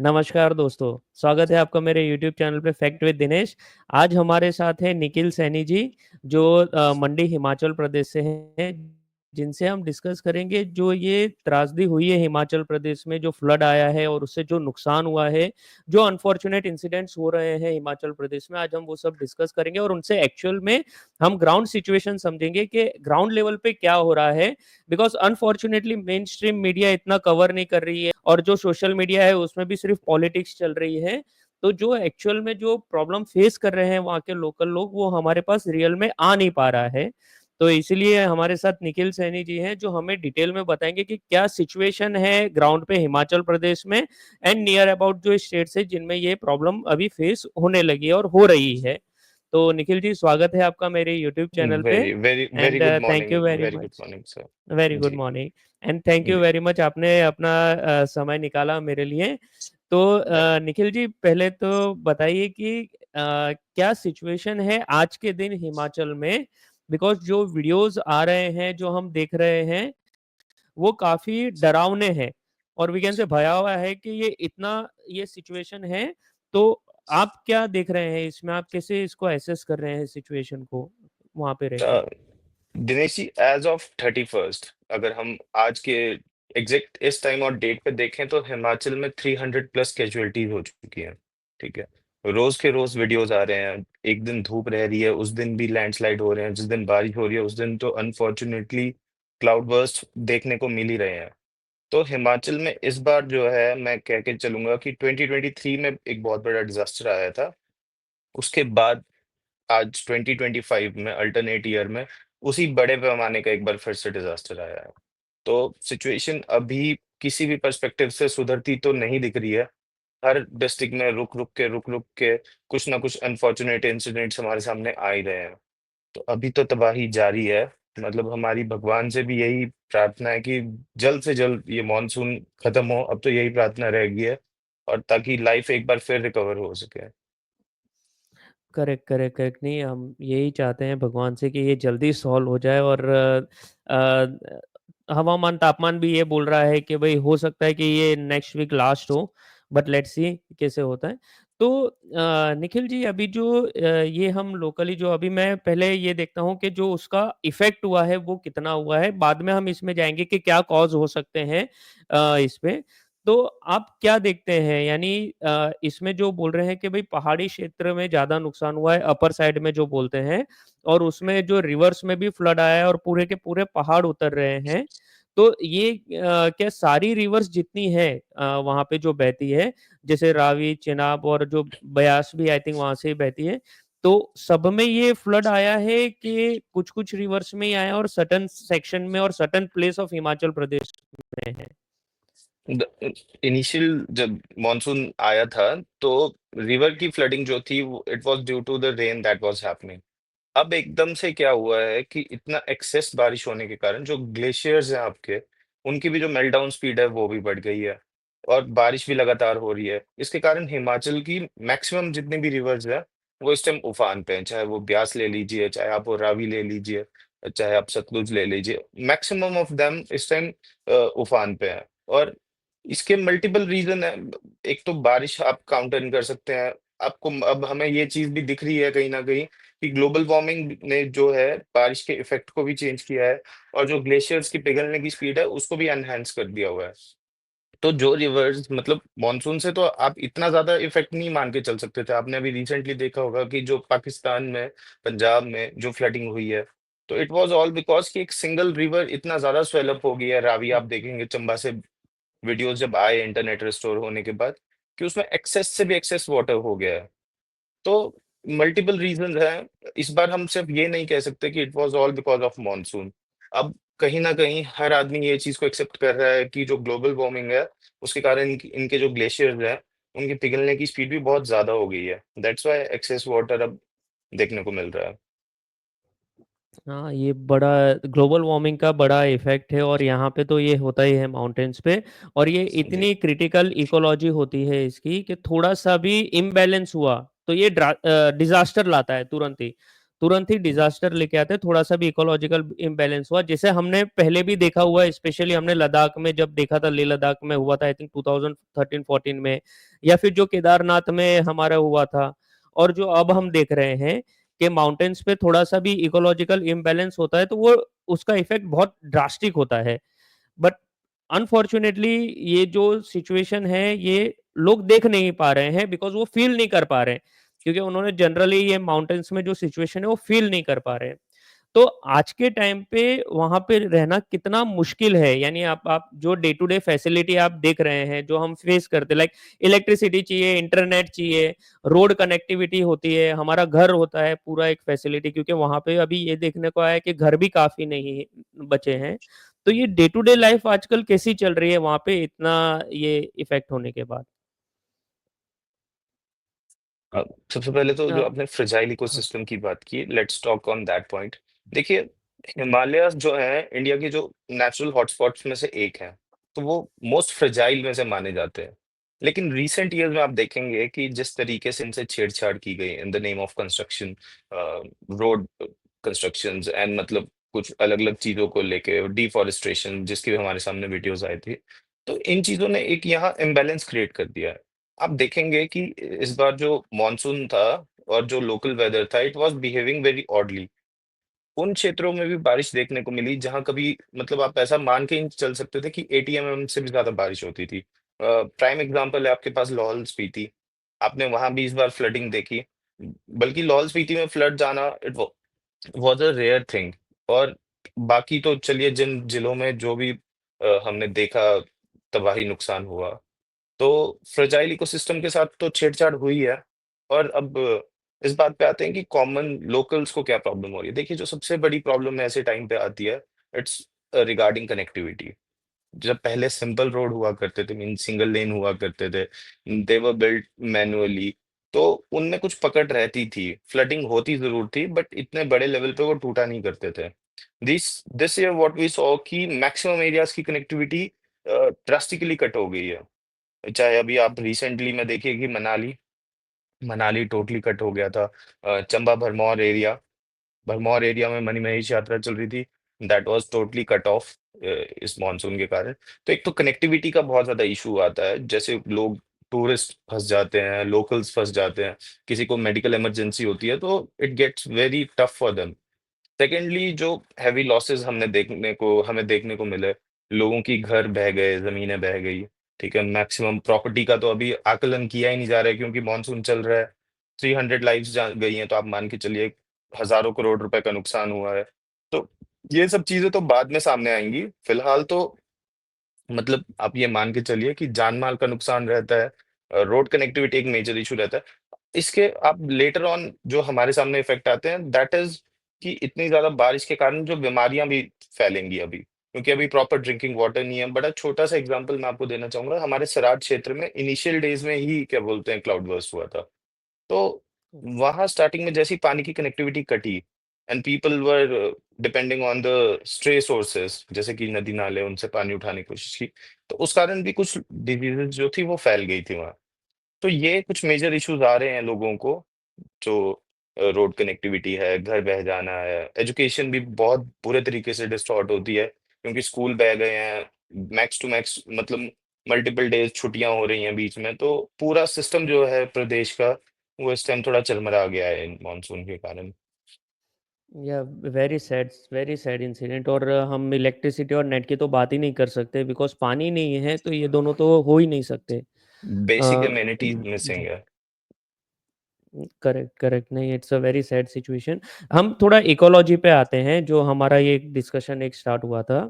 नमस्कार दोस्तों, स्वागत है आपका मेरे यूट्यूब चैनल पे फैक्ट विद दिनेश। आज हमारे साथ हैं निखिल सैनी जी, जो मंडी हिमाचल प्रदेश से हैं, जिनसे हम डिस्कस करेंगे जो ये त्रासदी हुई है हिमाचल प्रदेश में, जो फ्लड आया है और उससे जो नुकसान हुआ है, जो अनफॉर्च्यूनेट इंसिडेंट्स हो रहे हैं हिमाचल प्रदेश में, आज हम वो सब डिस्कस करेंगे और उनसे एक्चुअल में हम ग्राउंड सिचुएशन समझेंगे कि ग्राउंड लेवल पे क्या हो रहा है। Because unfortunately main stream media इतना कवर नहीं कर रही है और जो सोशल मीडिया है उसमें भी सिर्फ पॉलिटिक्स चल रही है। तो जो एक्चुअल में जो प्रॉब्लम फेस कर रहे हैं वहाँ के लोकल लोग, वो हमारे पास रियल में आ नहीं पा रहा है। तो इसीलिए हमारे साथ निखिल सैनी जी हैं, जो हमें डिटेल में बताएँगे कि क्या सिचुएशन है ग्राउंड पे हिमाचल प्रदेश में एंड नियर अबाउट जो स्टेट्स हैं जिनमें ये प्रॉब्लम अभी फेस होने लगी है और हो रही है। तो निखिल जी, स्वागत है आपका मेरे यूट्यूब चैनल पे very very very and good thank morning. You very very good much. Morning sir. Very good ji morning and thank you ji. Very much, आपने अपना समय निकाला मेरे लिए। तो निखिल जी, पहले तो बताइए कि क्या सिचुएशन है आज के दिन हिमाचल में? बिकॉज़ जो वीडियोज़ आ रहे हैं, जो हम देख रहे हैं, वो काफ़ी डरावने हैं और वी कैन से भयावह है कि ये सिचुएशन है। तो आप क्या देख रहे हैं इसमें? आप कैसे इसको असेस कर रहे हैं सिचुएशन को, वहाँ पे रह के? Dinesh ji, as of 31st अगर हम आज के एग्जैक्ट इस टाइम और डेट पे देखें तो हिमाचल में 300 प्लस कैजुअलिटीज हो चुकी हैं। ठीक है। रोज के रोज वीडियोस आ रहे हैं। एक दिन धूप रह रही है, उस दिन भी लैंडस्लाइड हो रहे हैं, जिस दिन बारिश हो रही है उस दिन तो अनफॉर्चुनेटली क्लाउड बर्स्ट देखने को मिल ही रहे हैं। तो हिमाचल में इस बार जो है मैं कह के चलूंगा कि 2023 में एक बहुत बड़ा डिजास्टर आया था। उसके बाद आज 2025 में अल्टरनेट ईयर में उसी बड़े पैमाने का एक बार फिर से डिजास्टर आया है। तो सिचुएशन अभी किसी भी पर्सपेक्टिव से सुधरती तो नहीं दिख रही है। हर डिस्ट्रिक्ट में रुक रुक के कुछ ना कुछ अनफॉर्चुनेट इंसिडेंट्स हमारे सामने आ ही रहे हैं। तो अभी तो तबाही जारी है। मतलब हमारी भगवान से भी यही प्रार्थना है कि जल्द से जल्द ये मॉनसून खत्म हो। अब तो यही प्रार्थना रह गई है, और ताकि लाइफ एक बार फिर रिकवर हो सके। Correct, correct, correct. नहीं, हम यही चाहते हैं भगवान से कि ये जल्दी सॉल्व हो जाए और हवामान तापमान भी ये बोल रहा है कि भई हो सकता है कि ये नेक्स्ट वीक लास्ट हो, बट लेट्स सी कैसे होता है। तो निखिल जी, अभी जो ये हम लोकली जो अभी मैं पहले ये देखता हूँ कि जो उसका इफ़ेक्ट हुआ है वो कितना हुआ है, बाद में हम इसमें जाएँगे कि क्या कॉज़ हो सकते हैं इस पे। तो आप क्या देखते हैं? यानी इसमें जो बोल रहे हैं कि भई पहाड़ी क्षेत्र में ज़्यादा नुकसान हुआ है, अपर साइड में जो बोलते हैं और उसमें जो रिवर्स में भी फ्लड आया है और पूरे के पूरे पहाड़ उतर रहे हैं। तो ये क्या सारी रिवर्स जितनी है वहाँ पे जो बहती है, जैसे रावी, चेनाब और जो ब्यास भी आई थिंक वहाँ से ही बहती है, तो सब में ये फ्लड आया है कि कुछ-कुछ रिवर्स में ही आया है और सर्टेन सेक्शन में और certain place of Himachal Pradesh में है? इनिशियल जब मॉनसून आया था तो रिवर की फ्लडिंग जो थी it was due to the rain that was happening. अब एकदम से क्या हुआ है कि इतना एक्सेस बारिश होने के कारण जो ग्लेशियर्स हैं आपके, उनकी भी जो मेल्ट डाउन स्पीड है वो भी बढ़ गई है, और बारिश भी लगातार हो रही है। इसके कारण हिमाचल की मैक्सिमम जितनी भी रिवर्स है वो इस टाइम उफान पे हैं। चाहे वो ब्यास ले लीजिए, चाहे आप वो रावी ले लीजिए, चाहे आप सतलुज ले लीजिए, मैक्सिमम ऑफ देम इस टाइम उफान पे है। और इसके मल्टीपल रीजन है। एक तो बारिश आप काउंटर नहीं कर सकते हैं। आपको अब हमें ये चीज भी दिख रही है कहीं ना कहीं कि ग्लोबल वार्मिंग ने जो है बारिश के इफेक्ट को भी चेंज किया है, और जो ग्लेशियर्स की पिघलने की स्पीड है उसको भी एनहांस कर दिया हुआ है। तो जो रिवर्स मतलब मॉनसून से तो आप इतना ज्यादा इफेक्ट नहीं मान के चल सकते थे। आपने अभी रिसेंटली देखा होगा कि जो पाकिस्तान में पंजाब में जो फ्लडिंग हुई है, तो इट वाज ऑल बिकॉज कि एक सिंगल रिवर इतना ज्यादा स्वेलअप हो गया है। रावी आप देखेंगे चंबा से वीडियोस जब आए इंटरनेट रिस्टोर होने के बाद, कि उसमें एक्सेस से भी एक्सेस वाटर हो गया है। तो मल्टीपल रीजंस हैं। इस बार हम सिर्फ ये नहीं कह सकते कि it was all because of monsoon. अब कहीं ना कहीं हर आदमी ये चीज को एक्सेप्ट कर रहा है कि जो ग्लोबल वार्मिंग है उसके कारण इनके जो ग्लेशियर्स हैं उनकी पिघलने की स्पीड भी बहुत ज्यादा हो गई है। दैट्स व्हाई एक्सेस वाटर अब देखने को मिल रहा है। हाँ, ये बड़ा ग्लोबल वार्मिंग का बड़ा इफ़ेक्ट है और यहाँ पे तो ये होता ही है माउंटेन्स पे और ये जी इतनी क्रिटिकल इकोलॉजी होती है इसकी कि थोड़ा-सा भी इम्बैलेंस हुआ, तो ये डिज़ास्टर लाता है तुरंत ही। तुरंत ही डिजास्टर लेके आते हैं, थोड़ा सा भी इकोलॉजिकल इम्बैलेंस हुआ, जैसे हमने पहले भी देखा हुआ है, स्पेशली हमने लद्दाख में जब देखा था, लेह लद्दाख में हुआ था आई थिंक 2013-14 में, या फिर जो केदारनाथ में हमारा हुआ था, और जो अब हम देख रहे हैं कि माउंटेन्स पे थोड़ा सा भी इकोलॉजिकल इम्बैलेंस होता है तो वो उसका इफेक्ट बहुत ड्रास्टिक होता है। बट अनफॉर्चुनेटली ये जो सिचुएशन है ये लोग देख नहीं पा रहे हैं, बिकॉज़ वो फ़ील नहीं कर पा रहे हैं। क्योंकि उन्होंने जनरली ये माउंटेन्स में जो सिचुएशन है वो फ़ील नहीं कर पा रहे हैं। तो आज के टाइम पे वहाँ पे रहना कितना मुश्किल है, यानी आप जो डे टू डे फैसिलिटी आप देख रहे हैं, जो हम फेस करते हैं, लाइक इलेक्ट्रिसिटी चाहिए, इंटरनेट चाहिए, रोड कनेक्टिविटी होती है, हमारा घर होता है पूरा एक फैसिलिटी, क्योंकि वहाँ पे अभी ये देखने को आया है कि घर भी काफ़ी नहीं बचे हैं। तो ये डे टू डे लाइफ आजकल कैसी चल रही है वहाँ पे इतना ये इफ़ेक्ट होने के बाद? अ, सबसे पहले तो जो अ, आपने फ्रेजाइल हाँ, इकोसिस्टम की बात की, let's talk on that point. देखिए, हिमालयाज़ जो हैं, इंडिया के जो नेचुरल हॉटस्पॉट्स में से एक हैं, तो वो मोस्ट फ्रेजाइल में से माने जाते हैं। लेकिन रीसेंट ईयर्स में आप देखेंगे कि जिस तरीके से इनसे छेड़छाड़ की गई in the name of construction, road constructions and मतलब कुछ अलग-अलग चीज़ों को लेके डिफॉरेस्टेशन जिसकी भी हमारे सामने वीडियोज़ आई थी। तो इन चीज़ों ने एक यहाँ इम्बैलेंस क्रिएट कर दिया है। आप देखेंगे कि इस बार जो मॉनसून था और जो लोकल वेदर था, it was behaving very oddly. उन क्षेत्रों में भी बारिश देखने को मिली जहाँ कभी मतलब आप ऐसा मान के ही चल सकते थे कि 80 एमएम से भी ज़्यादा बारिश होती थी। प्राइम एग्ज़ाम्पल है आपके पास लाहौल स्पीति। आपने वहाँ भी इस बार फ्लडिंग देखी। बल्कि लाहौल स्पीति में फ्लड जाना वाज़ अ रेयर थिंग। और बाकी तो चलिए जिन जिलों में जो भी हमने देखा तबाही नुकसान हुआ, तो फ्रेजाइल इकोसिस्टम के साथ तो छेड़छाड़ हुई है। और अब इस बात पे आते हैं कि कॉमन लोकल्स को क्या प्रॉब्लम हो रही है। देखिए, जो सबसे बड़ी प्रॉब्लम ऐसे टाइम पे आती है, इट्स रिगार्डिंग कनेक्टिविटी। जब पहले सिंपल रोड हुआ करते थे, मीन सिंगल लेन हुआ करते थे, दे वर बिल्ट मैन्युअली, तो उनमें कुछ पकड़ रहती थी। फ्लडिंग होती ज़रूर थी, बट इतने बड़े लेवल पे वो टूटा नहीं करते थे। This this year what we saw कि मैक्सिमम एरियाज़ की कनेक्टिविटी ड्रास्टिकली कट हो गई है। चाहे अभी आप रिसेंटली में देखिए कि मनाली मनाली टोटली कट हो गया था। चंबा भरमौर एरिया में मणिमहेश यात्रा चल रही थी, that was totally cut off इस मानसून के कारण। तो एक तो कनेक्टिविटी का बहुत ज़्यादा इश्यू आता है, जैसे लोग टूरिस्ट फँस जाते हैं, लोकल्स फँस जाते हैं, किसी को मेडिकल इमरजेंसी होती है, तो it gets very tough for them. Secondly जो हेवी लॉसेस हमें देखने को मिले, लोगों की घर बह गए, ज़मीनें बह गई, ठीक है? मैक्सिमम प्रॉपर्टी का तो अभी आकलन किया ही नहीं जा रहा है क्योंकि मॉनसून चल रहा है। 300 लाइव्स जा गई हैं, तो आप मान के चलिए हज़ारों करोड़ रुपए का नुकसान हुआ है। तो ये सब चीज़ें तो बाद में सामने आएँगी। फिलहाल तो मतलब आप ये मान के चलिए कि जान-माल का नुकसान रहता है, रोड कनेक्टिविटी एक मेजर इश्यू रहता है। इसके आप लेटर ऑन जो हमारे सामने इफ़ेक्ट आते हैं, दैट इज़ कि इतनी ज़्यादा बारिश के कारण जो बीमारियाँ भी फैलेंगी अभी, क्योंकि अभी प्रॉपर ड्रिंकिंग वाटर नहीं है। बड़ा छोटा-सा एग्ज़ाम्पल मैं आपको देना चाहूँगा, हमारे सराज क्षेत्र में इनिशियल डेज़ में ही क्या बोलते हैं क्लाउड बर्स्ट हुआ था। तो वहाँ स्टार्टिंग में जैसे ही पानी की कनेक्टिविटी कटी and people were depending on the stray sources जैसे कि नदी नाले उनसे पानी उठाने की कोशिश की, तो उस कारण भी कुछ डिजीजेस जो थी वो फैल गई थी वहाँ। तो ये कुछ मेजर इश्यूज आ रहे हैं लोगों को, जो रोड कनेक्टिविटी है, घर बह जाना है, एजुकेशन भी बहुत बुरे तरीके से डिस्टॉर्ट होती है क्योंकि स्कूल बह गए हैं, मैक्स टू मैक्स मतलब मल्टीपल डेज़ छुट्टियाँ हो रही हैं बीच में, तो पूरा सिस्टम जो है प्रदेश का, वो इस टाइम थोड़ा चरमरा गया है इन मानसून के कारण। या वेरी सैड इंसिडेंट, और हम इलेक्ट्रिसिटी और नेट की तो बात ही नहीं कर सकते, बिकॉज़ पानी नहीं है तो ये दोनों तो हो ही नहीं सकते। बेसिक अ, एमेनिटीज़ मिसिंग जी। है। करेक्ट, करेक्ट, नहीं, it's a very sad situation. हम थोड़ा इकोलॉजी पे आते हैं, जो हमारा ये डिस्कशन एक स्टार्ट हुआ था।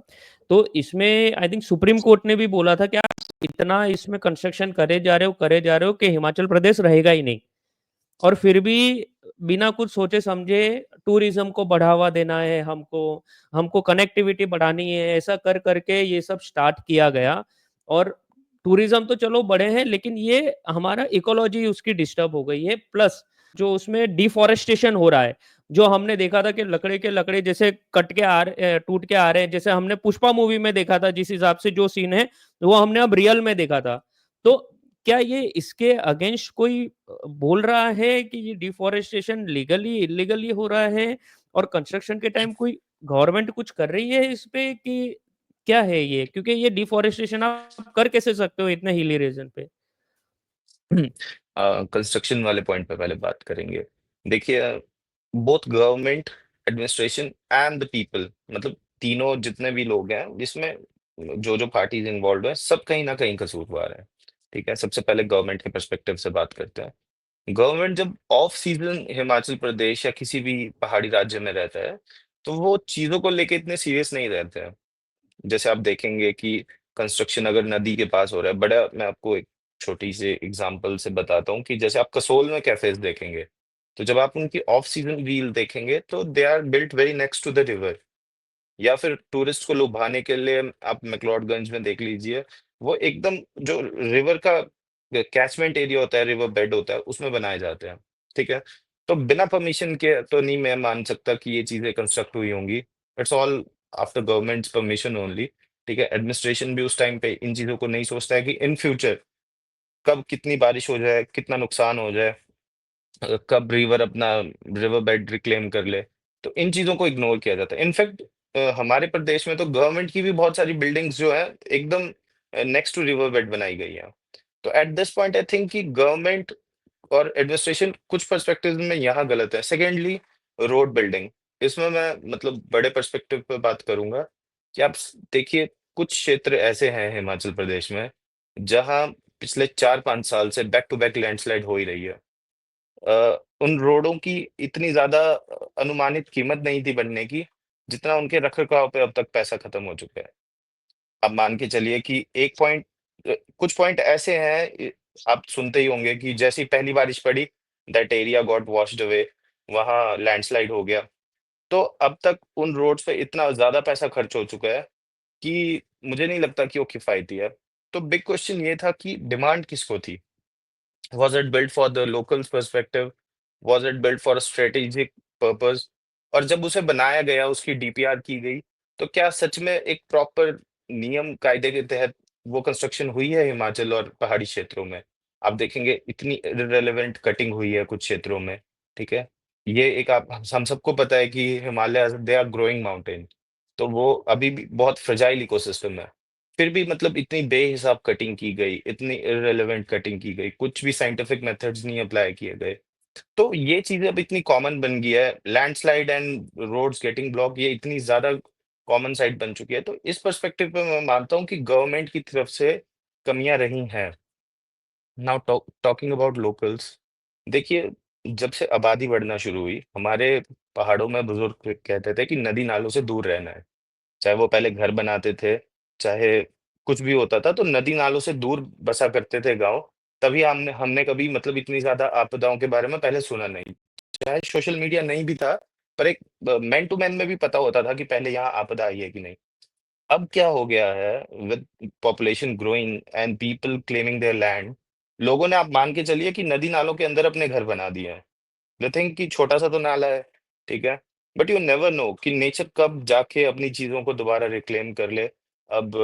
तो इसमें आई थिंक सुप्रीम कोर्ट ने भी बोला था कि आप इतना इसमें कंस्ट्रक्शन करे जा रहे हो कि हिमाचल प्रदेश रहेगा ही नहीं। और फिर भी बिना कुछ सोचे समझे टूरिज़्म को बढ़ावा देना है हमको, हमको कनेक्टिविटी बढ़ानी है, ऐसा कर कर के ये सब स्टार्ट किया गया। और टूरिज़्म तो चलो बढ़े हैं, लेकिन ये हमारा इकोलॉजी उसकी डिस्टर्ब हो गई है। प्लस जो उसमें डिफ़ॉरेस्टेशन हो रहा है, जो हमने देखा था कि लकड़े के लकड़े जैसे टूट के आ रहे हैं, जैसे हमने पुष्पा मूवी में देखा था, जिस हिसाब से जो सीन है, वो हमने अब रियल में देखा था। तो क्या ये इसके अगेंस्ट कोई बोल रहा है कि ये डिफॉरेस्टेशन लीगली इल्लीगली हो रहा है और कंस्ट्रक्शन के टाइम कोई गवर्नमेंट कुछ कर रही है इस पे कि क्या है ये? क्योंकि ये डिफॉरेस्टेशन आप कर कैसे सकते हो इतने हिली रीजन पे? कंस्ट्रक्शन वाले पॉइंट पे पहले बात करेंगे। देखिए, both government, administration and the people, मतलब तीनों जितने भी लोग हैं, जिसमें जो-जो पार्टीज़ इन्वॉल्व्ड हैं, सब कहीं न कहीं कसूरवार हैं। ठीक है? सबसे पहले गवर्नमेंट के पर्सपेक्टिव से बात करते हैं। गवर्नमेंट जब ऑफ सीज़न हिमाचल प्रदेश या किसी भी पहाड़ी राज्य में रहता है, तो वो चीज़ों को लेके इतने सीरियस नहीं रहते हैं। जैसे आप देखेंगे कि कंस्ट्रक्शन अगर नदी के पास हो रहा है, बड़ा मैं आपको एक छोटी-सी एग्ज़ाम्पल से बताता हूँ कि जैसे आप कसोल में कैफ़ेज़ देखेंगे, तो जब आप उनकी ऑफ सीज़न रील देखेंगे, तो they are built very next to the river. या फिर टूरिस्ट को लुभाने के लिए आप मैक्लोडगंज में देख लीजिए, वो एकदम जो रिवर का कैचमेंट एरिया होता है, रिवर बेड होता है, उसमें बनाए जाते हैं, ठीक है? तो बिना परमिशन के तो नहीं मैं मान सकता कि ये चीज़ें कंस्ट्रक्ट हुई होंगी। It's all after governments permission only, ठीक है? एडमिनिस्ट्रेशन भी उस टाइम पे इन चीज़ों को नहीं सोचता है कि इन फ्यूचर कब कितनी बारिश हो जाए, कितना नुकसान हो जाए। कब रिवर अपना रिवर बेड रिक्लेम कर ले, तो इन चीज़ों को इग्नोर किया जाता है। इनफैक्ट हमारे प्रदेश में तो गवर्नमेंट की भी बहुत सारी बिल्डिंग्स जो हैं एकदम नेक्स्ट टू रिवर बेड बनाई गई हैं। तो at this point I think कि गवर्नमेंट और एडमिनिस्ट्रेशन कुछ पर्सपेक्टिव्स में यहाँ गलत है। सेकेंडली, रोड बिल्डिंग, इसमें मैं मतलब बड़े पर्सपेक्टिव पे बात करूँगा कि आप देखिए, कुछ क्षेत्र ऐसे हैं हिमाचल प्रदेश में, जहाँ पिछले 4-5 साल से बैक टू बैक लैंडस्लाइड हो ही रही है। उन रोडों की इतनी ज़्यादा अनुमानित कीमत नहीं थी बनने की, जितना उनके रख-रखाव पे अब तक पैसा खत्म हो चुका है। आप मान के चलिए कि कुछ पॉइंट ऐसे हैं, आप सुनते ही होंगे कि जैसे ही पहली बारिश पड़ी, that area got washed away, वहाँ लैंडस्लाइड हो गया। तो अब तक उन रोड्स पे इतना ज़्यादा पैसा खर्च हो चुका है कि मुझे नहीं लगता कि वो किफ़ायती है। तो बिग क्वेश्चन ये था कि डिमांड किसको थी? Was it built for the locals perspective? Was it built for a strategic purpose? और जब उसे बनाया गया, उसकी डीपीआर की गई, तो क्या सच में एक प्रॉपर नियम कायदे के तहत वो कंस्ट्रक्शन हुई है हिमाचल और पहाड़ी क्षेत्रों में? आप देखेंगे इतनी इर्रेलेवेंट कटिंग हुई है कुछ क्षेत्रों में, ठीक है? ये एक आप हम सबको पता है कि Himalayas they are growing mountain, तो वो अभी भी बहुत फ्रेजाइल इकोसिस्टम है। फिर भी मतलब इतनी बेहिसाब कटिंग की गई, इतनी इर्रेलेवेंट कटिंग की गई, कुछ भी साइंटिफिक मेथड्स नहीं अप्लाई किए गए। तो ये चीज़ें अब इतनी कॉमन बन गई है, landslide and roads getting block, ये इतनी ज़्यादा कॉमन साइट बन चुकी है, तो इस पर्सपेक्टिव पे मैं मानता हूँ कि गवर्नमेंट की तरफ से कमियाँ रही हैं। नाउ टॉकिंग अबाउट लोकल्स, देखिए, जब से आबादी बढ़ना शुरू हुई, हमारे पहाड़ों में बुजुर्ग कहते थे कि नदी नालों से दूर रहना है। चाहे वो पहले घर बनाते थे, चाहे कुछ भी होता था, तो नदी-नालों से दूर बसा करते थे गाँव। तभी हमने हमने कभी मतलब इतनी ज़्यादा आपदाओं के बारे में पहले सुना नहीं। चाहे सोशल मीडिया नहीं भी था, पर एक मैन टू मैन में भी पता होता था कि पहले यहाँ आपदा आई है कि नहीं। अब क्या हो गया है, with population growing and people claiming there land, लोगों ने, आप मान के चलिए कि नदी-नालों के अंदर अपने घर बना दिए हैं। दे थिंक कि छोटा-सा तो नाला है, ठीक है? बट यू नेवर नो कि नेचर कब जाके अपनी चीज़ों को दोबारा रिक्लेम कर ले। अब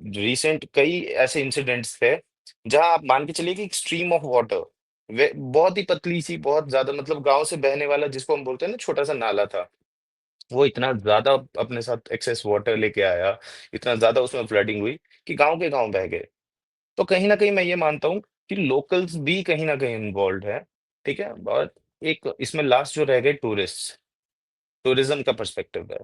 रिसेंट कई ऐसे इंसिडेंट्स थे, जहाँ आप मान के चलिए कि एक स्ट्रीम ऑफ वाटर, वे बहुत ही पतली-सी, बहुत ज़्यादा मतलब गाँव से बहने वाला जिसको हम बोलते हैं ना, छोटा-सा नाला था। वो इतना ज़्यादा अपने साथ एक्सेस वाटर लेके आया, इतना ज़्यादा उसमें फ्लडिंग हुई कि गाँव के गाँव बह गए। तो कहीं न कहीं मैं ये मानता हूँ कि लोकल्स भी कहीं न कहीं इन्वॉल्व्ड हैं, ठीक है? और एक इसमें लास्ट जो रह गए टूरिस्ट्स, टूरिज़्म का पर्सपेक्टिव है।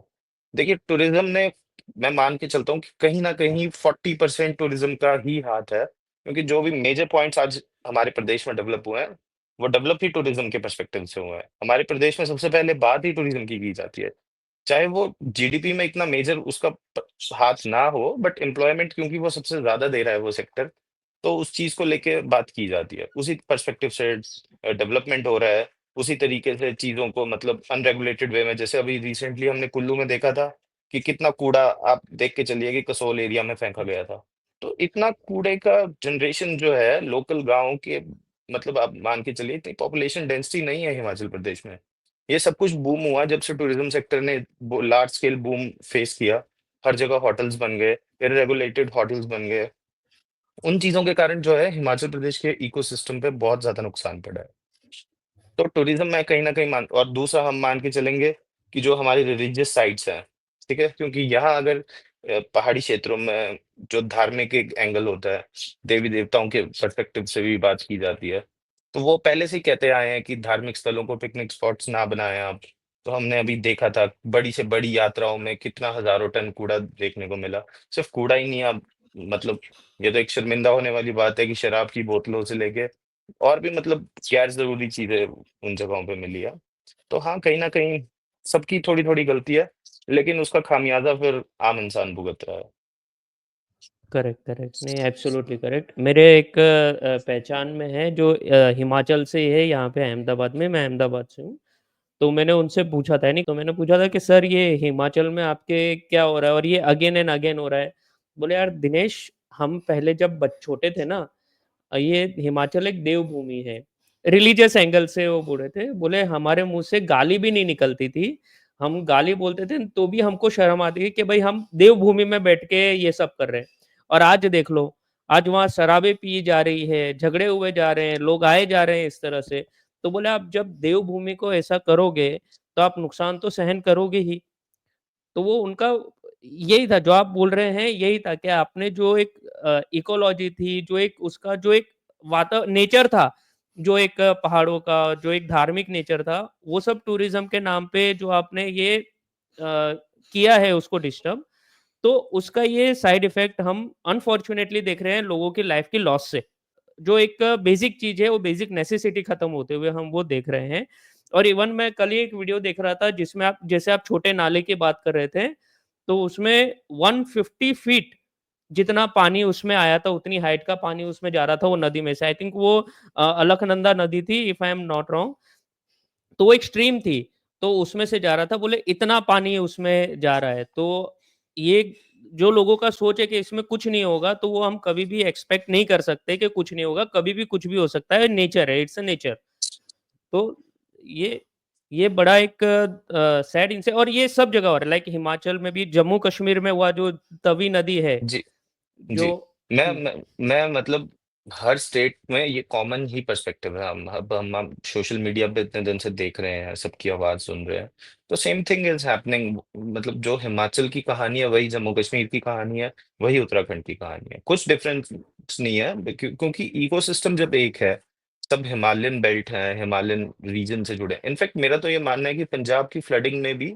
देखिए, टूरिज़्म ने, मैं मान के चलता हूँ कि कहीं न कहीं 40% टूरिज़्म का ही हाथ है, क्योंकि जो भी मेजर पॉइंट्स आज हमारे प्रदेश में डेवलप हुए हैं, वो डेवलप ही टूरिज़्म के पर्सपेक्टिव से हुए हैं। हमारे प्रदेश में सबसे पहले बात ही टूरिज़्म की जाती है। चाहे वो जीडीपी में इतना मेजर उसका हाथ ना हो, बट एम्प्लॉयमेंट क्योंकि वो सबसे ज्यादा दे रहा है वो सेक्टर, तो उस चीज को लेके बात की जाती है, उसी पर्सपेक्टिव से डेवलपमेंट हो रहा है। उसी तरीके से चीजों को मतलब अनरेगुलेटेड वे में, जैसे अभी रिसेंटली हमने कुल्लू में देखा था कि कितना कूड़ा, आप देख के चलिए कि कसोल एरिया में फेंका गया था। तो इतना कूड़े का जनरेशन जो है लोकल गाँव के, मतलब आप मान के चलिए इतनी पॉपुलेशन डेंसिटी नहीं है हिमाचल प्रदेश में। ये सब कुछ बूम हुआ जब से टूरिज्म सेक्टर ने लार्ज स्केल बूम फेस किया। हर जगह होटल्स बन गए, इररेगुलेटेड होटल्स बन गए। उन चीज़ों के कारण जो है हिमाचल प्रदेश के इकोसिस्टम पे बहुत ज़्यादा नुकसान पड़ा है। तो टूरिज़्म मैं कहीं न कहीं मान और दूसरा हम मान के चलेंगे कि जो हमारी रिलीजियस साइट्स हैं, ठीक है? क्योंकि यहाँ अगर पहाड़ी क्षेत्रों में जो धार्मिक एक एंगल होता है, देवी-देवताओं के पर्सपेक्टिव से भी बात की जाती है, तो वो पहले से ही कहते आए हैं कि धार्मिक स्थलों को पिकनिक स्पॉट्स ना बनाएँ आप। तो हमने अभी देखा था बड़ी से बड़ी यात्राओं में कितना हज़ारों टन कूड़ा देखने को मिला। सिर्फ़ कूड़ा ही नहीं अब मतलब ये तो एक शर्मिंदा होने वाली बात है कि शराब की बोतलों से लेके और भी मतलब गैर ज़रूरी चीज़ें उन जगहों पे मिली है। तो हाँ, कहीं न कहीं सबकी थोड़ी-थोड़ी गलती है, लेकिन उसका खामियाज़ा फिर आम इंसान भुगत रहा है। Correct, correct. नहीं, एब्सोल्युटली करेक्ट। मेरे एक पहचान में है जो हिमाचल से ही है, यहाँ पे अहमदाबाद में, मैं अहमदाबाद से हूँ। तो मैंने उनसे पूछा था, नहीं तो मैंने पूछा था कि सर ये हिमाचल में आपके क्या हो रहा है और ये अगेन एंड अगेन हो रहा है। बोले यार दिनेश, हम पहले जब छोटे थे ना, ये हिमाचल एक देवभूमि है। रिलीजियस एंगल से वो बोल रहे थे, बोले हमारे मुँह से गाली भी नहीं निकलती थी। हम गाली बोलते थे तो भी हमको शर्म आती है कि भाई हम देवभूमि में बैठ के ये सब कर रहे हैं। और आज देख लो, आज वहाँ शराबें पी जा रही है, झगड़े हुए जा रहे हैं, लोग आए जा रहे हैं इस तरह से। तो बोले आप जब देवभूमि को ऐसा करोगे, तो आप नुकसान तो सहन करोगे ही। तो वो उनका यही था जो आप बोल रहे हैं, यही था कि आपने जो एक इकोलॉजी थी, जो एक उसका जो एक नेचर था, जो एक पहाड़ों का, जो एक धार्मिक नेचर था, वो सब टूरिज़्म के नाम पे जो आपने ये किया है उसको डिस्टर्ब, तो उसका ये साइड इफ़ेक्ट हम अनफॉर्च्यूनेटली देख रहे हैं लोगों की लाइफ़ की लॉस से। जो एक बेसिक चीज़ है, वो बेसिक नेसेसिटी खत्म होते हुए हम वो देख रहे हैं। और इवन मैं कल ही एक वीडियो देख रहा था जिसमें आप जैसे आप छोटे नाले की बात कर रहे थे, तो उसमें 150 फीट जितना पानी उसमें आया था, उतनी हाइट का पानी उसमें जा रहा था वो नदी में से। आई थिंक वो अलकनंदा नदी थी if I am not wrong. तो वो एक स्ट्रीम थी, तो उसमें से जा रहा था, बोले इतना पानी उसमें जा रहा है। तो ये जो लोगों का सोच है कि इसमें कुछ नहीं होगा, तो वो हम कभी भी एक्सपेक्ट नहीं कर सकते कि कुछ नहीं होगा, कभी भी कुछ भी हो सकता है, नेचर है, इट्स अ नेचर। तो ये ये बड़ा एक सैड इंसे और ये सब जगह हो रहा है, लाइक हिमाचल में भी, जम्मू-कश्मीर में हुआ जो तवी नदी है, जी, जो जी। मैं हुँ, मैं मैं मतलब हर स्टेट में ये कॉमन ही पर्सपेक्टिव है। हम सोशल मीडिया पे इतने दिन से देख रहे हैं, सबकी आवाज़ सुन रहे हैं। तो सेम थिंग इज़ हैपनिंग मतलब जो हिमाचल की कहानी है, वही जम्मू-कश्मीर की कहानी है, वही उत्तराखंड की कहानी है। कुछ डिफरेंस नहीं है क्योंकि इकोसिस्टम जब एक है, सब हिमालयन बेल्ट है, हिमालयन रीजन से जुड़े हैं। इनफैक्ट मेरा तो ये मानना है कि पंजाब की फ्लडिंग में भी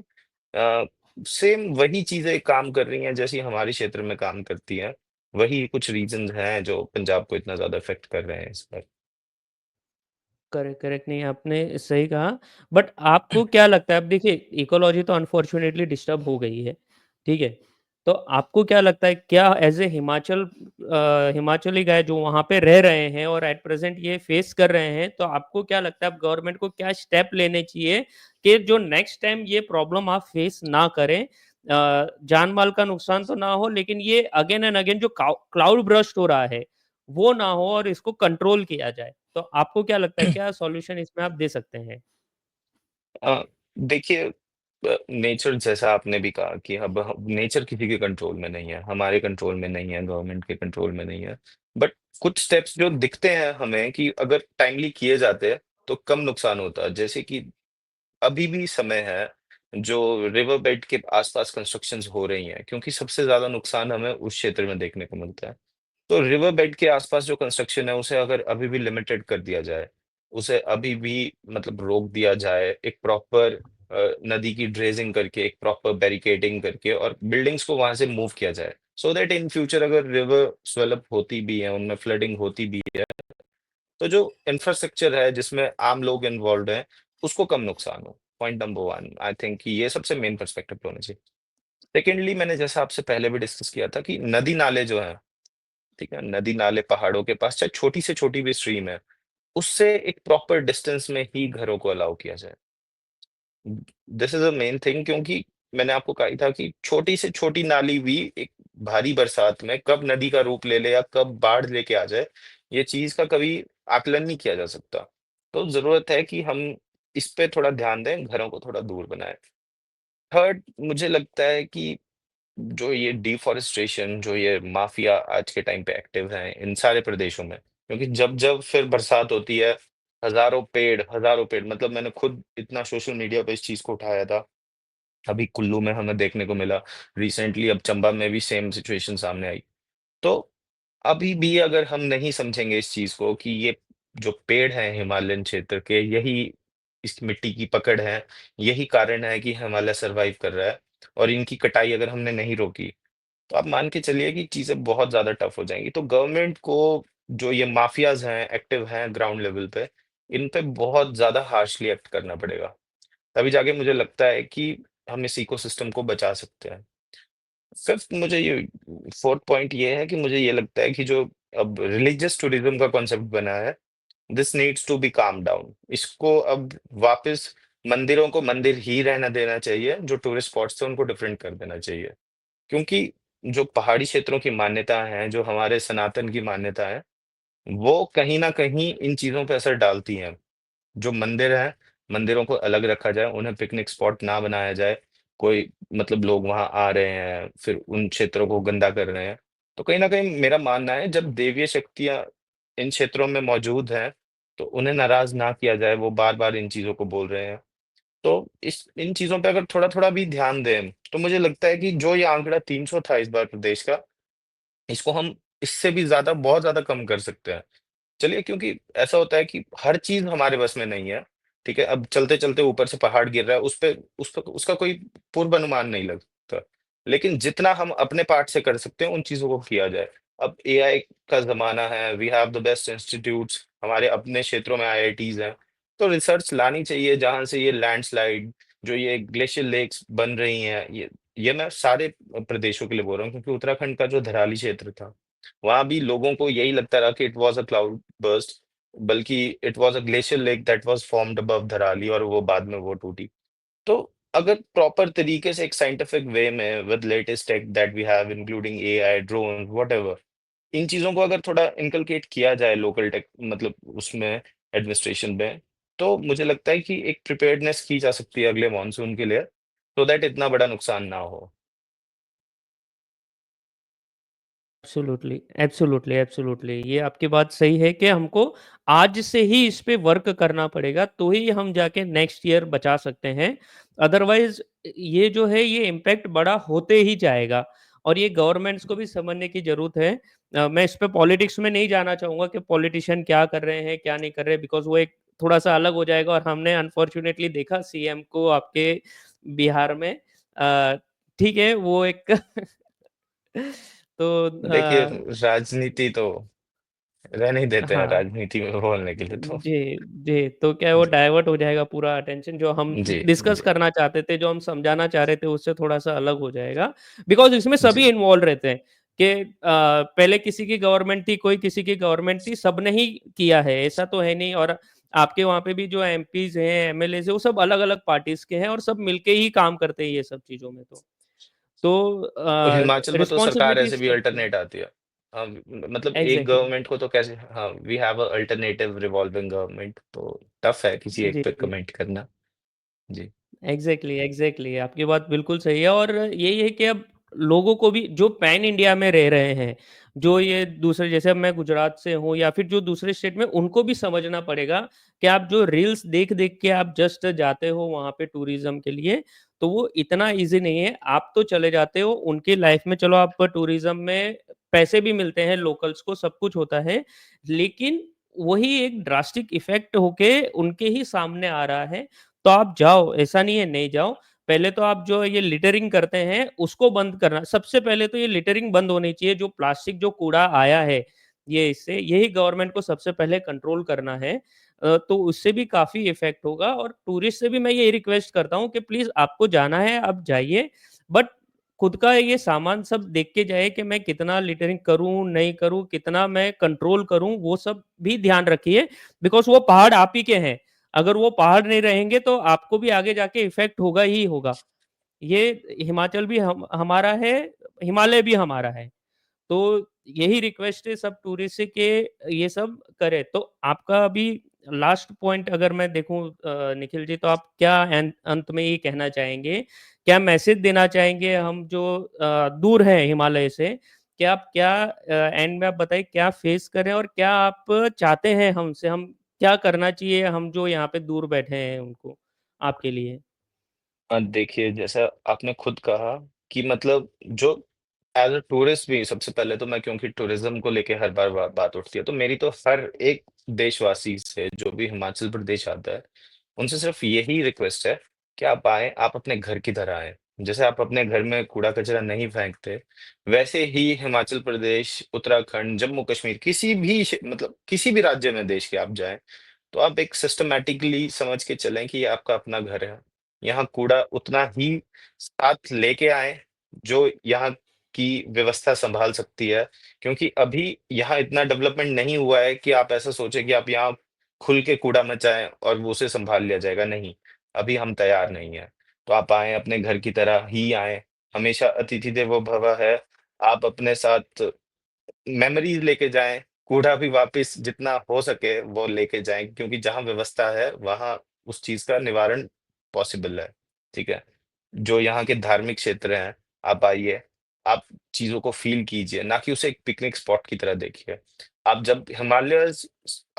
अ, सेम वही चीज़ें काम कर रही हैं, जैसी हमारे क्षेत्र में काम करती हैं। वही कुछ रीज़न्स हैं जो पंजाब को इतना ज़्यादा इफ़ेक्ट कर रहे हैं इस बार। करेक्ट, करेक्ट नहीं आपने सही कहा। बट आपको क्या लगता है अब देखिए इकोलॉजी तो अनफॉर्च्यूनेटली डिस्टर्ब हो गई है, ठीक है? तो आपको क्या लगता है क्या एज़ ए हिमाचली गाय जो वहाँ पे रह रहे हैं और एट प्रेज़ेंट ये फेस कर रहे हैं, तो आपको क्या लगता है अब गवर्नमेंट को क्या स्टेप लेने चाहिए कि जो नेक्स्ट टाइम ये प्रॉब्लम आप फेस ना करें? जान-माल का नुकसान तो ना हो लेकिन ये अगेन एंड अगेन जो क्लाउड बर्स्ट हो रहा है, वो ना हो और इसको कंट्रोल किया जाए। तो आपको क्या लगता है क्या सॉल्यूशन इसमें आप दे सकते हैं? अ, देखिए नेचर जैसा आपने भी कहा कि अब नेचर किसी के कंट्रोल में नहीं है, हमारे कंट्रोल में नहीं है, गवर्नमेंट के कंट्रोल में नहीं है। बट कुछ स्टेप्स जो दिखते हैं हमें कि अगर टाइमली किए जाते हैं, तो कम नुकसान होता है। जैसे कि अभी भी समय है, जो रिवर बेड के आस-पास कंस्ट्रक्शंस हो रही हैं, क्योंकि सबसे ज़्यादा नुकसान हमें उस क्षेत्र में देखने को मिलता है। तो रिवर बेड के आस-पास जो कंस्ट्रक्शन है, उसे अगर अभी भी लिमिटेड कर दिया जाए, उसे अभी भी मतलब रोक दिया जाए, एक प्रॉपर नदी की ड्रेजिंग करके, एक प्रॉपर बैरिकेडिंग करके और बिल्डिंग्स को वहाँ से मूव किया जाए, सो दैट इन फ्यूचर अगर रिवर स्वेल अप होती भी है, उनमें फ्लडिंग होती भी है, तो जो इंफ्रास्ट्रक्चर है जिसमें आम लोग इन्वॉल्व्ड हैं, उसको कम नुकसान हो। पॉइंट नंबर 1 आई थिंक कि ये सबसे मेन पर्सपेक्टिव होना चाहिए। सेकेंडली मैंने जैसा आपसे पहले भी डिस्कस किया था कि नदी-नाले जो हैं, ठीक है? नदी-नाले पहाड़ों के पास चाहे छोटी से छोटी भी स्ट्रीम है, उससे एक प्रॉपर डिस्टेंस में ही घरों को अलाउ किया जाए। This is a main thing क्योंकि मैंने आपको कहा ही था कि छोटी से छोटी नाली भी एक भारी बरसात में कब नदी का रूप ले ले या कब बाढ़ लेके आ जाए, ये चीज़ का कभी आकलन नहीं किया जा सकता। तो ज़रूरत है कि हम इस पे थोड़ा ध्यान दें, घरों को थोड़ा दूर बनाएँ। थर्ड मुझे लगता है कि जो ये डिफॉरेस्टेशन, जो ये माफिया आज के टाइम पे एक्टिव हैं इन सारे प्रदेशों में, क्योंकि जब-जब फिर बरसात होती है, हज़ारों पेड़ मतलब मैंने खुद इतना सोशल मीडिया पे इस चीज़ को उठाया था। अभी कुल्लू में हमें देखने को मिला, रिसेंटली अब चंबा में भी सेम सिचुएशन सामने आई। तो अभी भी अगर हम नहीं समझेंगे इस चीज़ को कि ये जो पेड़ हैं हिमालयन क्षेत्र के, यही इस मिट्टी की पकड़ है, यही कारण है कि हिमालय सर्वाइव कर रहा है, और इनकी कटाई अगर हमने नहीं रोकी, तो आप मान के चलिए कि चीज़ें बहुत ज़्यादा टफ हो जाएँगी। तो गवर्नमेंट को, जो ये माफियाज़ हैं, एक्टिव हैं ग्राउंड लेवल पे, इन पे बहुत ज़्यादा हार्शली एक्ट करना पड़ेगा। तभी जाके मुझे लगता है कि हम इस इकोसिस्टम को बचा सकते हैं। सिर्फ मुझे ये 4th पॉइंट ये है कि मुझे ये लगता है कि जो अब रिलीजियस टूरिज्म का कॉन्सेप्ट बना है, this needs to be come down. इसको अब वापस मंदिरों को मंदिर ही रहना देना चाहिए, जो टूरिस्ट स्पॉट्स थे उनको डिफरेंट कर देना चाहिए। क्योंकि जो पहाड़ी क्षेत्रों की मान्यता है, जो हमारे सनातन की मान्यता है, वो कहीं न कहीं इन चीज़ों पे असर डालती हैं। जो मंदिर हैं, मंदिरों को अलग रखा जाए, उन्हें पिकनिक स्पॉट ना बनाया जाए। कोई मतलब लोग वहाँ आ रहे हैं, फिर उन क्षेत्रों को गंदा कर रहे हैं। तो कहीं न कहीं मेरा मानना है जब देवीय शक्तियाँ इन क्षेत्रों में मौजूद हैं, तो उन्हें नाराज़ ना किया जाए, वो बार-बार इन चीज़ों को बोल रहे हैं। तो इस इन चीज़ों पे अगर थोड़ा-थोड़ा भी ध्यान दें, तो मुझे लगता है कि जो ये आंकड़ा 300 था इस बार प्रदेश का, इसको हम इससे भी ज़्यादा बहुत ज़्यादा कम कर सकते हैं। चलिए, क्योंकि ऐसा होता है कि हर चीज़ हमारे बस में नहीं है, ठीक है? अब चलते-चलते ऊपर से पहाड़ गिर रहा है, उस पे उसका कोई पूर्व अनुमान नहीं लगता। लेकिन जितना हम अपने पार्ट से कर सकते हैं, उन चीज़ों को किया जाए। अब एआई का ज़माना है, we have the best institutes, हमारे अपने क्षेत्रों में आईआईटीज़ हैं, तो रिसर्च लानी चाहिए जहाँ से ये लैंडस्लाइड, जो ये ग्लेशियर लेक्स बन रही हैं, ये मैं सारे प्रदेशों के लिए बोल रहा हूँ, क्योंकि उत्तराखंड का जो धराली क्षेत्र था, वहाँ भी लोगों को यही लगता रहा कि it was a cloudburst, बल्कि it was a glacier lake that was formed above Dharali, और वो बाद में वो टूटी। तो अगर प्रॉपर तरीके से एक साइंटिफिक वे में with latest tech that we have including AI, drone, whatever, इन चीज़ों को अगर थोड़ा इनकलकेट किया जाए लोकल टेक मतलब उसमें एडमिनिस्ट्रेशन में, तो मुझे लगता है कि एक प्रिपेयर्डनेस की जा सकती है अगले मॉनसून के लिए, सो दैट इतना बड़ा नुकसान ना हो। Absolutely, absolutely, absolutely. ये आपकी बात सही है कि हमको आज से ही इस पे वर्क करना पड़ेगा, तो ही हम जाके नेक्स्ट ईयर बचा सकते हैं। अदरवाइज़ ये जो है ये इम्पैक्ट बड़ा होते ही जाएगा और ये गवर्नमेंट्स को भी समझने की ज़रूरत है। मैं इस पे पॉलिटिक्स में नहीं जाना चाहूँगा कि पॉलिटिशियन क्या कर रहे हैं, क्या नहीं कर रहे बिकॉज़ वो एक थोड़ा-सा अलग हो जाएगा और हमने अनफॉर्च्यूनेटली देखा सीएम को आपके बिहार में। अ, ठीक है, वो एक तो देखिए, राजनीति तो रहने ही देते हैं हाँ। राजनीति में बोलने के लिए तो। जी, जी। तो क्या है वो जी, डाइवर्ट हो जाएगा पूरा अटेंशन जो हम जी, डिस्कस जी, करना चाहते थे, जो हम समझाना चाह रहे थे उससे थोड़ा-सा अलग हो जाएगा। बिकॉज़ इसमें जी। सभी इन्वॉल्व रहते हैं कि पहले किसी की गवर्नमेंट थी, कोई किसी की गवर्नमेंट थी, सबने ही किया है, ऐसा तो है नहीं और आपके वहाँ पे भी जो एमपीज़ हैं, एमएलएज़ हैं, वो सब अलग-अलग पार्टीज़ के हैं और सब मिलके ही काम करते हैं ये सब चीज़ों में तो। तो और हिमाचल में तो सरकार रिस्पॉन्सिबिलिटी ऐसे भी सबकी है। अल्टरनेट आती है। मतलब एक एग्ज़ैक्टली। गवर्नमेंट को तो कैसे, हाँ, we have a alternative revolving government, तो टफ है किसी एक जी, पे जी। कमेंट करना। जी, एग्ज़ैक्टली, एग्ज़ैक्टली आपकी बात बिल्कुल सही है और यही है कि अब लोगों को भी जो पैन इंडिया में रह रहे हैं, जो ये दूसरे जैसे अब मैं गुजरात से हूँ या फिर जो दूसरे स्टेट में उनको भी समझना पड़ेगा कि आप जो रील्स देख-देख के आप जस्ट जाते हो वहाँ पे टूरिज़्म के लिए, तो वो इतना ईज़ी नहीं है। आप तो चले जाते हो, उनकी लाइफ़ में चलो आप टूरिज़्म में पैसे भी मिलते हैं लोकल्स को, सब कुछ होता है, लेकिन वही एक ड्रास्टिक इफ़ेक्ट होके उनके ही सामने आ रहा है तो आप जाओ, ऐसा नहीं है नहीं जाओ। पहले तो आप जो ये लिटरिंग करते हैं, उसको बंद करना सबसे पहले तो ये लिटरिंग बंद होनी चाहिए, जो प्लास्टिक जो कूड़ा आया है, ये इससे यही गवर्नमेंट को सबसे पहले कंट्रोल करना है। तो उससे भी काफ़ी इफ़ेक्ट होगा और टूरिस्ट से भी मैं यही रिक्वेस्ट करता हूँ कि प्लीज़ आपको जाना है, आप जाइए, बट खुद का ये सामान सब देख के जाइए कि मैं कितना लिटरिंग करूँ, नहीं करूँ, कितना मैं कंट्रोल करूँ, वो सब भी ध्यान रखिए, बिकॉज़ वो पहाड़ आप ही के हैं। अगर वो पहाड़ नहीं रहेंगे तो आपको भी आगे जाके इफ़ेक्ट होगा ही होगा। ये हिमाचल भी हम हमारा है, हिमालय भी हमारा है। तो यही रिक्वेस्ट है सब टूरिस्ट से कि ये सब करें। तो आपका अभी लास्ट पॉइंट अगर मैं देखूँ निखिल जी, तो आप क्या अंत में ये कहना चाहेंगे? क्या मैसेज देना चाहेंगे हम जो दूर हैं हिमालय से? क्या आप क्या एंड में आप बताइए क्या फेस करें और क्या आप चाहते हैं हमसे? हम क्या करना चाहिए हम जो यहाँ पे दूर बैठे हैं उनको, आपके लिए? देखिए जैसा आपने खुद कहा कि मतलब जो एज़ अ टूरिस्ट भी सबसे पहले तो मैं, क्योंकि टूरिज़्म को लेके हर बार बात उठती है, तो मेरी तो हर एक देशवासी से जो भी हिमाचल प्रदेश आता है, उनसे सिर्फ़ यही रिक्वेस्ट है कि आप आएँ, आप अपने घर की तरह आएँ। जैसे आप अपने घर में कूड़ा-कचरा नहीं फेंकते, वैसे ही हिमाचल प्रदेश, उत्तराखंड, जम्मू-कश्मीर किसी भी मतलब किसी भी राज्य में देश के आप जाएँ, तो आप एक सिस्टमैटिकली समझ के चलें कि ये आपका अपना घर है। यहाँ कूड़ा उतना ही साथ लेके आएँ, जो यहाँ की व्यवस्था सँभाल सकती है। क्योंकि अभी यहाँ इतना डेवलपमेंट नहीं हुआ है कि आप ऐसा सोचें कि आप यहाँ खुल के कूड़ा मचाएँ और वो उसे सँभाल लिया जाएगा, नहीं। अभी हम तैयार नहीं हैं। तो आप आएँ, अपने घर की तरह ही आएँ। हमेशा अतिथि देवो भव है। आप अपने साथ मेमोरीज़ लेके जाएँ, कूड़ा भी वापस जितना हो सके वो लेके जाएँ, क्योंकि जहाँ व्यवस्था है, वहाँ उस चीज़ का निवारण पॉसिबल है, ठीक है? जो यहाँ के धार्मिक क्षेत्र हैं, आप आइए, आप चीज़ों को फ़ील कीजिए, ना कि उसे एक पिकनिक स्पॉट की तरह देखिए। आप जब हिमालयज़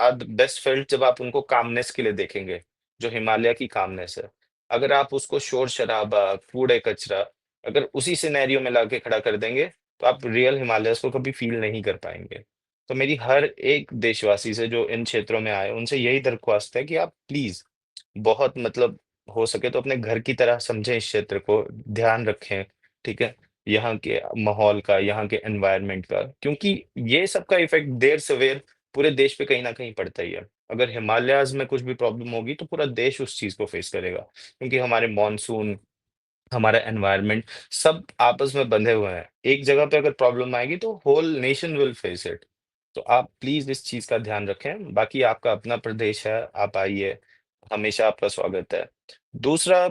आर द बेस्ट फेल्ट जब आप उनको कामनेस के लिए देखेंगे, जो हिमालय की कामनेस है। अगर आप उसको शोर-शराबा, कूड़े-कचरा अगर उसी सिनेरियो में लाके खड़ा कर देंगे, तो आप रियल हिमालयस को कभी फ़ील नहीं कर पाएँगे। तो मेरी हर एक देशवासी से जो इन क्षेत्रों में आए, उनसे यही दरख्वास्त है कि आप प्लीज़ बहुत मतलब हो सके तो अपने घर की तरह समझें इस क्षेत्र को, ध्यान रखें, ठीक है? यहाँ के माहौल का, यहाँ के एनवायरनमेंट का, क्योंकि ये सब का इफ़ेक्ट देर-सवेर पूरे देश पे कहीं न कहीं पड़ता ही है। अगर हिमालयाज़ में कुछ भी प्रॉब्लम होगी, तो पूरा देश उस चीज़ को फ़ेस करेगा, क्योंकि हमारे मॉनसून हमारा एनवायरनमेंट सब आपस में बंधे हुए हैं। एक जगह पे अगर प्रॉब्लम आएगी तो whole nation will face it. तो आप प्लीज़ इस चीज़ का ध्यान रखें। बाकी आपका अपना प्रदेश है, आप आइए, हमेशा आपका स्वागत है। दूसरा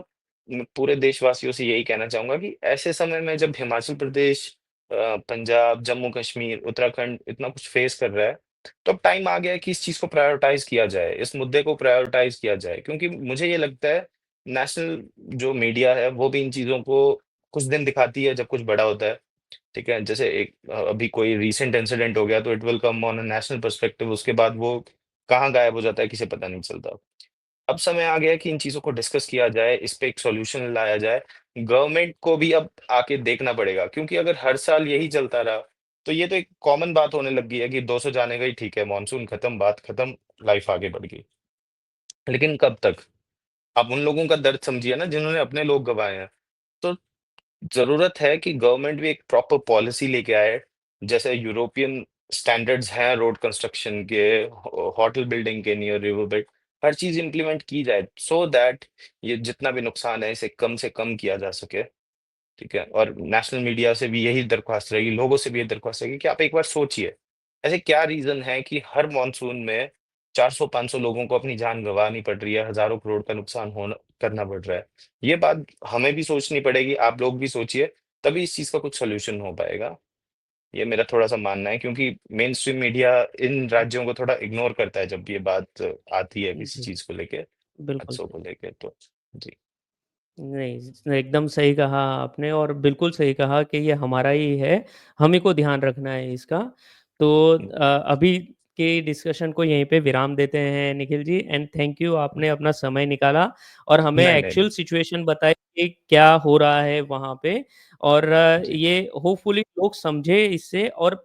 पूरे देशवासियों से यही कहना चाहूँगा कि ऐसे समय में जब हिमाचल प्रदेश पंजाब, जम्मू-कश्मीर, उत्तराखंड इतना कुछ फेस कर रहा है, तो अब टाइम आ गया है कि इस चीज़ को प्रायोरिटाइज़ किया जाए, इस मुद्दे को प्रायोरिटाइज़ किया जाए। क्योंकि मुझे ये लगता है नेशनल जो मीडिया है वो भी इन चीज़ों को कुछ दिन दिखाती है जब कुछ बड़ा होता है, ठीक है? जैसे एक अभी कोई रीसेंट इंसिडेंट हो गया तो it will come on a national perspective, उसके बाद वो कहाँ गायब हो जाता है किसे पता नहीं चलता। अब समय आ गया है कि इन चीज़ों को डिस्कस किया जाए, इस पे एक सॉल्यूशन लाया जाए। गवर्नमेंट को भी अब आके देखना पड़ेगा, क्योंकि अगर हर साल यही चलता रहा, तो ये तो एक कॉमन बात होने लग गई है कि 200 जाने का ही ठीक है, मानसून खत्म, बात खत्म, लाइफ आगे बढ़ गई। लेकिन कब तक? आप उन लोगों का दर्द समझिए ना जिन्होंने अपने लोग गँवाए हैं। तो ज़रूरत है कि गवर्नमेंट भी एक प्रॉपर पॉलिसी लेके आए, जैसे यूरोपियन स्टैंडर्ड्स हैं रोड कंस्ट्रक्शन के, होटल बिल्डिंग के नियर रिवर बेड, हर चीज़ इम्प्लीमेंट की जाए सो दैट ये जितना भी नुकसान है इसे कम से कम किया जा सके, ठीक है? और नेशनल मीडिया से भी यही दरख्वास्त रहेगी, लोगों से भी ये दरख्वास्त रहेगी कि आप एक बार सोचिए, ऐसे क्या रीज़न है कि हर मॉनसून में 400-500 लोगों को अपनी जान गँवानी पड़ रही है, हज़ारों करोड़ का नुकसान होना करना पड़ रहा है। ये बात हमें भी सोचनी पड़ेगी, आप लोग भी सोचिए, तभी इस चीज़ का कुछ सॉल्यूशन हो पाएगा। ये मेरा थोड़ा-सा मानना है, क्योंकि मेन स्ट्रीम मीडिया इन राज्यों को थोड़ा इग्नोर करता है जब ये बात आती है किसी जी, चीज़ को लेके, बिल्कुल हादसों सही। को लेके तो। जी, नहीं, एकदम सही कहा आपने और बिल्कुल सही कहा कि ये हमारा ही है, हम ही को ध्यान रखना है इसका। तो हुँ, अभी के डिस्कशन को यहीं पे विराम देते हैं Nikhil ji and thank you हुँ। आपने अपना समय निकाला और हमें नहीं, नहीं, एक्चुअल नहीं। सिचुएशन बताई कि क्या हो रहा है वहाँ पे और जी, ये होपफुली लोग समझे इससे और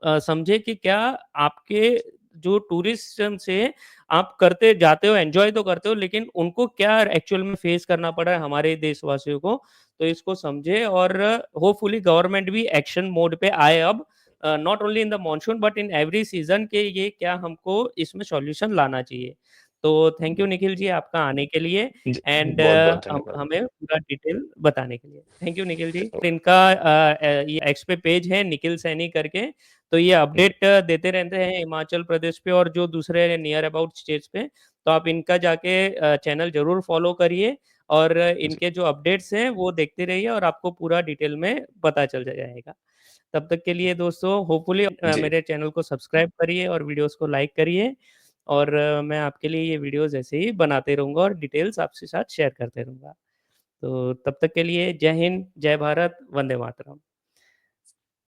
समझे कि क्या आपके जो टूरिज़्म से आप करते जाते हो, एन्जॉय तो करते हो, लेकिन उनको क्या एक्चुअल में फेस करना पड़ रहा है हमारे देशवासियों को, तो इसको समझे और होपफुली गवर्नमेंट भी एक्शन मोड पे आए अब not only in the monsoon but in every season के ये क्या हमको इसमें सॉल्यूशन लाना चाहिए। तो थैंक यू निखिल जी आपका आने के लिए जी, एंड बहुत-बहुत हम धन्यवाद। हमें पूरा डिटेल बताने के लिए। Thank you Nikhil ji. च इनका ये एक्स पे पेज है निखिल सैनी करके तो ये जी, अपडेट देते रहते हैं हिमाचल प्रदेश पे और जो दूसरे नियर अबाउट स्टेट्स पे, तो आप इनका जाके चैनल ज़रूर फ़ॉलो करिए और जी, इनके जो अपडेट्स हैं वो देखते रहिए और आपको पूरा डिटेल में पता चल जाएगा। तब तक के लिए दोस्तों होपफुली जी, मेरे चैनल को सब्सक्राइब करिए और वीडियोज़ को लाइक करिए और मैं आपके लिए ये वीडियोज़ ऐसे ही बनाते रहूँगा और डिटेल्स आपके साथ शेयर करते रहूँगा। तो तब तक के लिए जय हिंद, जय भारत, वंदे मातरम।